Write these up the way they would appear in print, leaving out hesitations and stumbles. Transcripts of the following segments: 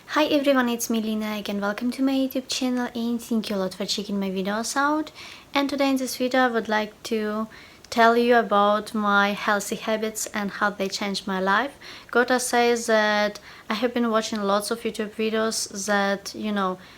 Hi everyone, it's me Lina again. Welcome to my YouTube channel and thank you a lot for checking my videos out. And today in this video I would like to tell you about my healthy habits and how they changed my life. Gotta say that I have been watching lots of YouTube videos that,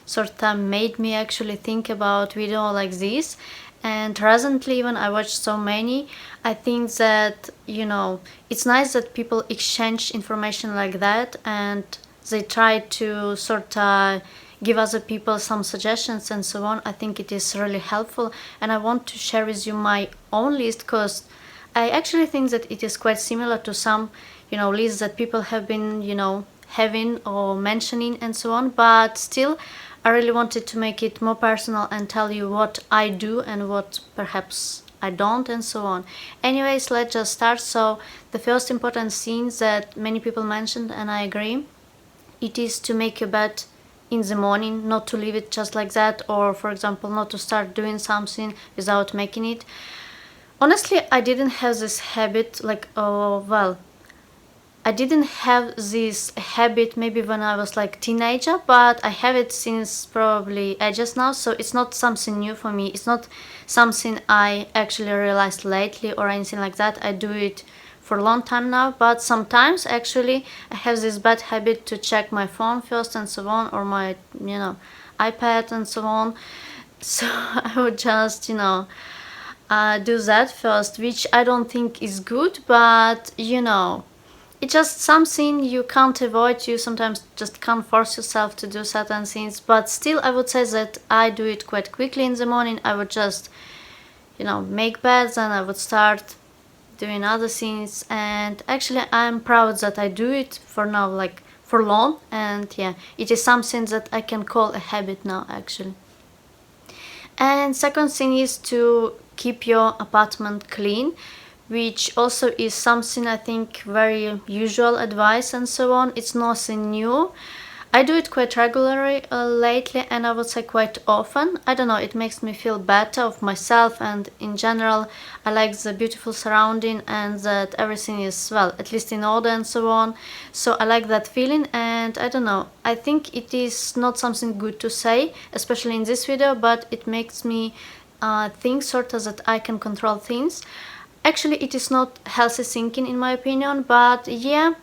sort of made me actually think about video like this. And recently even I watched so many. I think that, it's nice that people exchange information like that and they try to sort of give other people some suggestions and so on. I think it is really helpful, and I want to share with you my own list because I actually think that it is quite similar to some lists that people have been having or mentioning and so on, but still I really wanted to make it more personal and tell you what I do and what perhaps I don't and so on. Anyways, let's just start. So the first important thing that many people mentioned, and I agree, it is to make your bed in the morning, not to leave it just like that, or for example not to start doing something without making it. Honestly, I didn't have this habit I didn't have this habit maybe when I was like teenager, but I have it since probably ages now, so it's not something new for me. It's not something I actually realized lately or anything like that. I do it for a long time now, but sometimes actually I have this bad habit to check my phone first and so on, or my iPad and so on. So I would just do that first, which I don't think is good, but it's just something you can't avoid. You sometimes just can't force yourself to do certain things, but still I would say that I do it quite quickly in the morning. I would just make beds and I would start doing other things, and actually I'm proud that I do it for now, like for long, and yeah, it is something that I can call a habit now actually. And second thing is to keep your apartment clean, which also is something I think very usual advice and so on. It's nothing new. I do it quite regularly lately, and I would say quite often. I don't know, it makes me feel better of myself, and in general I like the beautiful surrounding and that everything is, well, at least in order and so on. So I like that feeling, and I don't know, I think it is not something good to say, especially in this video, but it makes me think sort of that I can control things. Actually, it is not healthy thinking in my opinion, but yeah,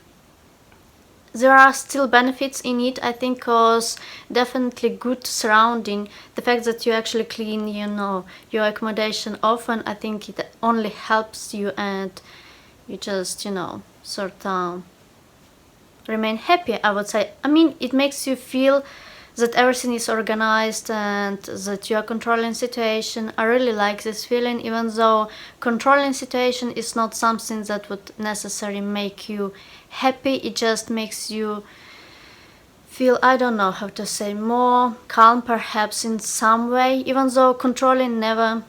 there are still benefits in it, I think, cause definitely good surrounding, the fact that you actually clean your accommodation often, I think it only helps you, and you just sort of remain happy, I would say. I mean, it makes you feel that everything is organized and that you are controlling situation. I really like this feeling, even though controlling situation is not something that would necessarily make you happy. It just makes you feel, I don't know how to say, more calm perhaps in some way, even though controlling never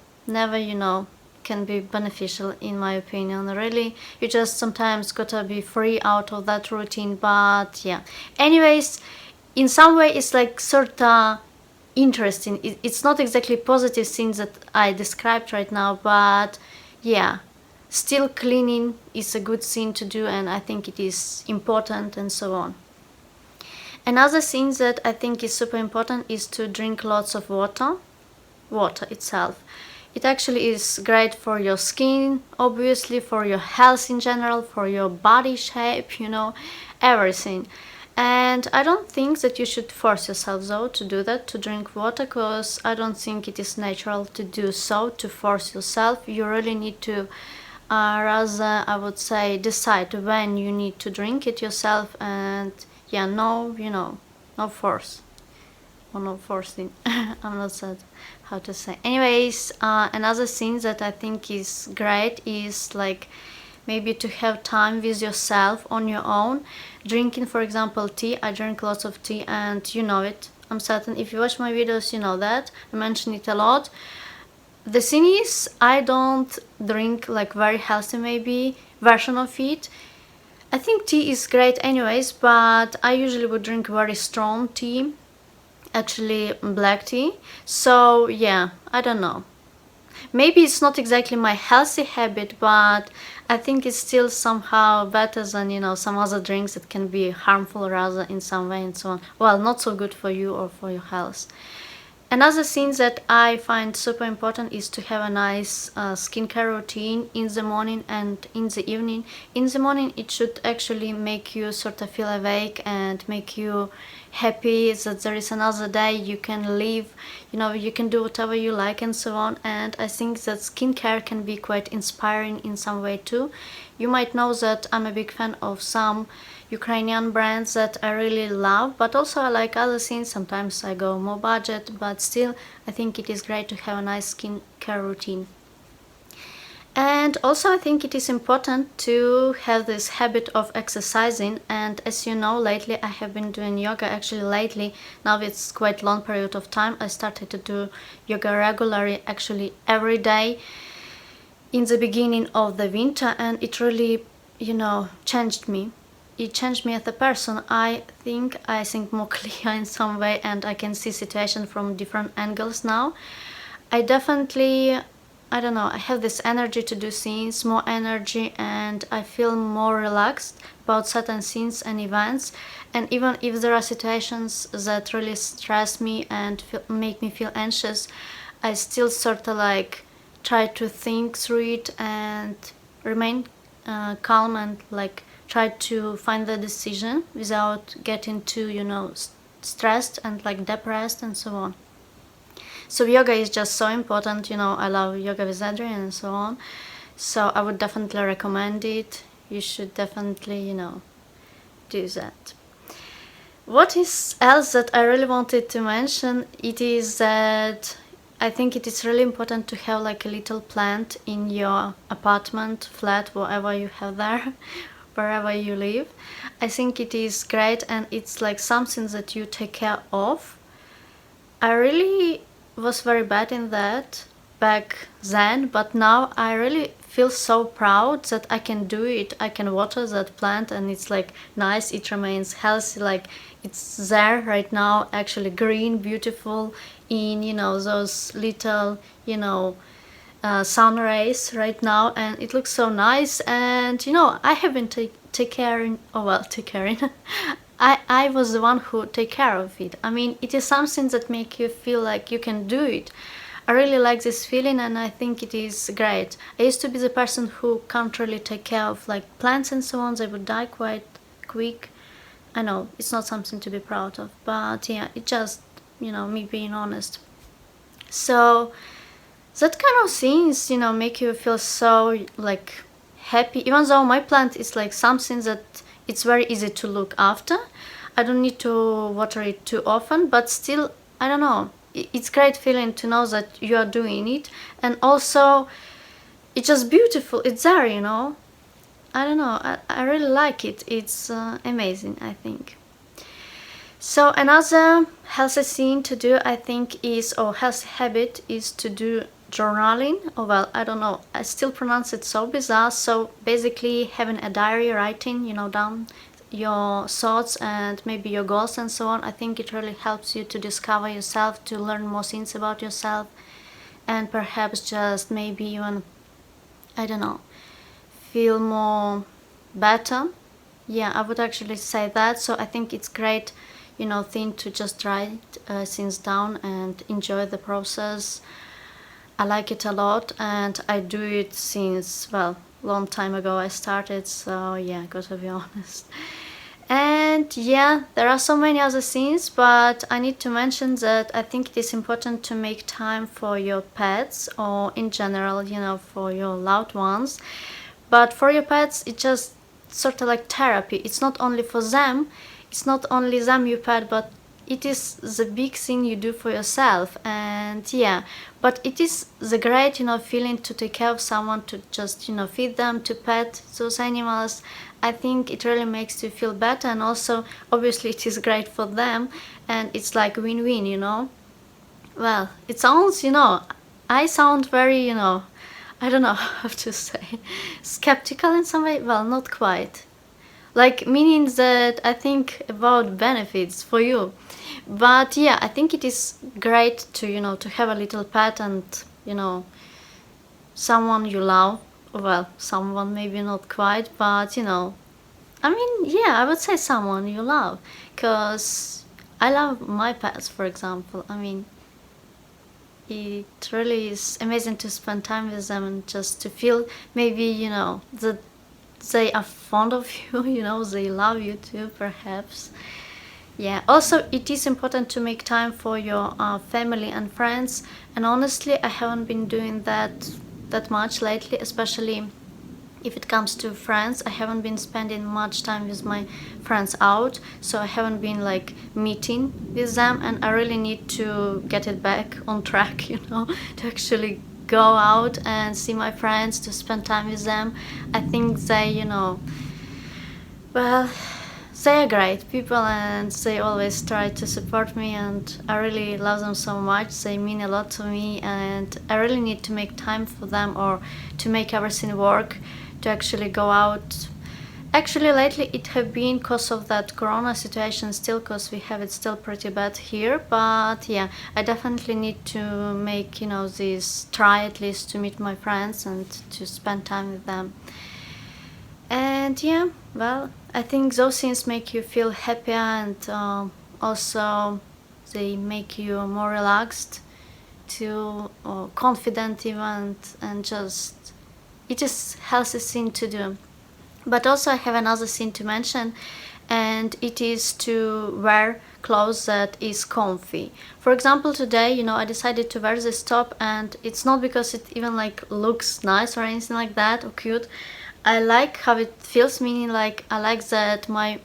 can be beneficial in my opinion. Really, you just sometimes gotta be free out of that routine. But yeah, anyways, in some way it's like sort of interesting. It's not exactly positive things that I described right now, but yeah, still cleaning is a good thing to do, and I think it is important and so on. Another thing that I think is super important is to drink lots of water. Water itself, it actually is great for your skin, obviously, for your health in general, for your body shape, everything. And I don't think that you should force yourself though to do that, to drink water, because I don't think it is natural to do so, to force yourself. You really need to rather, I would say, decide when you need to drink it yourself, and yeah, no, no force. Or no forcing. I'm not sure how to say. Anyways, another thing that I think is great is like maybe to have time with yourself on your own. Drinking, for example, tea. I drink lots of tea, and you know it. I'm certain if you watch my videos, you know that. I mention it a lot. The thing is, I don't drink like very healthy maybe version of it. I think tea is great anyways, but I usually would drink very strong tea, actually black tea. So yeah, I don't know, maybe it's not exactly my healthy habit, but I think it's still somehow better than, some other drinks that can be harmful rather in some way and so on. Well, not so good for you or for your health. Another thing that I find super important is to have a nice skincare routine in the morning and in the evening. In the morning, it should actually make you sort of feel awake and make you happy that there is another day, you can live, you can do whatever you like and so on. And I think that skincare can be quite inspiring in some way too. You might know that I'm a big fan of some Ukrainian brands that I really love, but also I like other things. Sometimes I go more budget, but still I think it is great to have a nice skincare routine. And also I think it is important to have this habit of exercising, and as you know, lately I have been doing yoga. Actually lately, now it's quite long period of time, I started to do yoga regularly, actually every day in the beginning of the winter, and it really, changed me. It changed me as a person. I think more clear in some way, and I can see situation from different angles now. I definitely, I don't know, I have this energy to do things, more energy, and I feel more relaxed about certain things and events. And even if there are situations that really stress me and make me feel anxious, I still sort of like try to think through it and remain calm and like try to find the decision without getting too, stressed and like depressed and so on. So yoga is just so important, I love yoga with Adriene and so on. So I would definitely recommend it. You should definitely, do that. What is else that I really wanted to mention? It is that I think it is really important to have like a little plant in your apartment, flat, whatever you have there, wherever you live. I think it is great, and it's like something that you take care of. I really was very bad in that back then, but now I really feel so proud that I can do it. I can water that plant and it's like nice, it remains healthy, like it's there right now, actually green, beautiful, in those little sun rays right now, and it looks so nice. And I have been take caring I was the one who take care of it. I mean, it is something that make you feel like you can do it. I really like this feeling, and I think it is great. I used to be the person who can't really take care of like plants and so on. They would die quite quick. I know it's not something to be proud of, but yeah, it just me being honest. So that kind of things make you feel so like happy, even though my plant is like something that it's very easy to look after. I don't need to water it too often, but still, I don't know, it's great feeling to know that you are doing it. And also it's just beautiful, it's there, I don't know, I really like it. It's amazing, I think. So another healthy thing to do, I think, is, or healthy habit, is to do journaling. Oh well, I don't know, I still pronounce it so bizarre. So basically having a diary, writing down your thoughts and maybe your goals and so on. I think it really helps you to discover yourself, to learn more things about yourself, and perhaps just maybe even, I don't know, feel more better. Yeah, I would actually say that. So I think it's great thing to just write things down and enjoy the process. I like it a lot, and I do it since, well, long time ago I started, so yeah, gotta be honest. And yeah, there are so many other things, but I need to mention that I think it is important to make time for your pets, or in general, for your loved ones. But for your pets, it's just sort of like therapy. It's not only for them, it's not only them you pet, but it is the big thing you do for yourself. And yeah, but it is the great feeling to take care of someone, to just feed them, to pet those animals. I think it really makes you feel better, and also obviously it is great for them, and it's like win-win. Well, it sounds, I sound very, I don't know how to say, skeptical in some way. Well, not quite, like meaning that I think about benefits for you. But yeah, I think it is great to to have a little pet, and someone you love, well, someone, maybe not quite, but you know, I mean, yeah, I would say someone you love, because I love my pets, for example. I mean, it really is amazing to spend time with them and just to feel maybe, you know, that they are fond of you, you know, they love you too, perhaps. Yeah, also it is important to make time for your family and friends, and honestly, I haven't been doing that much lately, especially if it comes to friends. I haven't been spending much time with my friends out, so I haven't been like meeting with them, and I really need to get it back on track, you know, to actually go out and see my friends, to spend time with them. I think they, you know, well, they are great people and they always try to support me, and I really love them so much. They mean a lot to me, and I really need to make time for them, or to make everything work, to actually go out. Actually, lately it have been because of that corona situation still, because we have it still pretty bad here. But yeah, I definitely need to make, you know, this try at least to meet my friends and to spend time with them. And yeah, well, I think those things make you feel happier, and also they make you more relaxed, to confident even, and just it is healthy thing to do. But also I have another thing to mention, and it is to wear clothes that is comfy. For example, today, you know, I decided to wear this top, and it's not because it even like looks nice or anything like that, or cute. I like how it feels, meaning like I like that my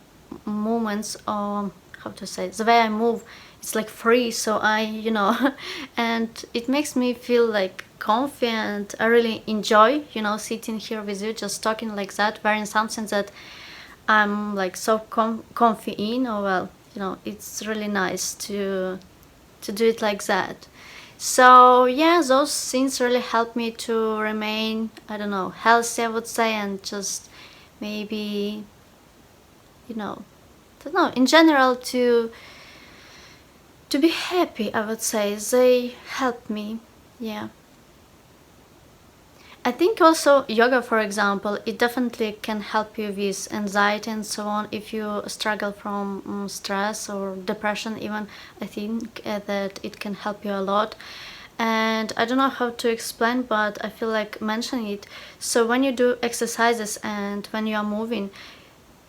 movements, how to say, the way I move, it's like free, so I, you know, and it makes me feel like comfy, and I really enjoy, you know, sitting here with you, just talking like that, wearing something that I'm like so comfy in. Or well, you know, it's really nice to do it like that. So yeah, those things really help me to remain, I don't know, healthy, I would say, and just maybe, you know, I don't know, in general, to be happy, I would say. They help me. Yeah. I think also yoga, for example, it definitely can help you with anxiety and so on. If you struggle from stress or depression, even, I think that it can help you a lot. And I don't know how to explain, but I feel like mentioning it. So when you do exercises and when you are moving,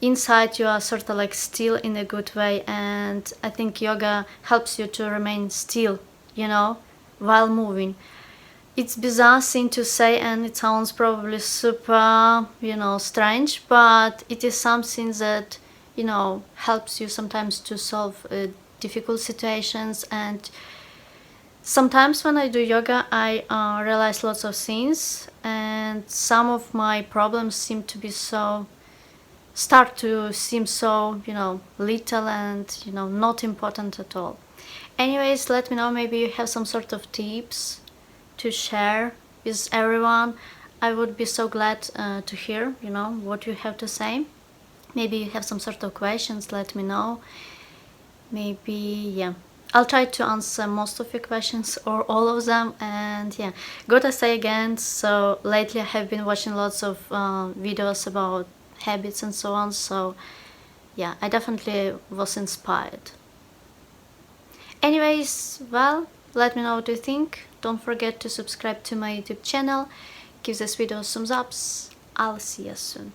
inside you are sort of like still in a good way, and I think yoga helps you to remain still, you know, while moving. It's bizarre thing to say, and it sounds probably super, you know, strange, but it is something that, you know, helps you sometimes to solve difficult situations. And sometimes when I do yoga, I realize lots of things, and some of my problems seem to be so start to seem so, you know, little and, you know, not important at all. Anyways, let me know, maybe you have some sort of tips to share with everyone. I would be so glad to hear, you know, what you have to say. Maybe you have some sort of questions, let me know. Maybe, yeah, I'll try to answer most of your questions or all of them. And yeah, gotta say again, so lately I have been watching lots of videos about habits and so on, so yeah, I definitely was inspired. Anyways, well, let me know what you think. Don't forget to subscribe to my YouTube channel. Give this video thumbs ups. I'll see you soon.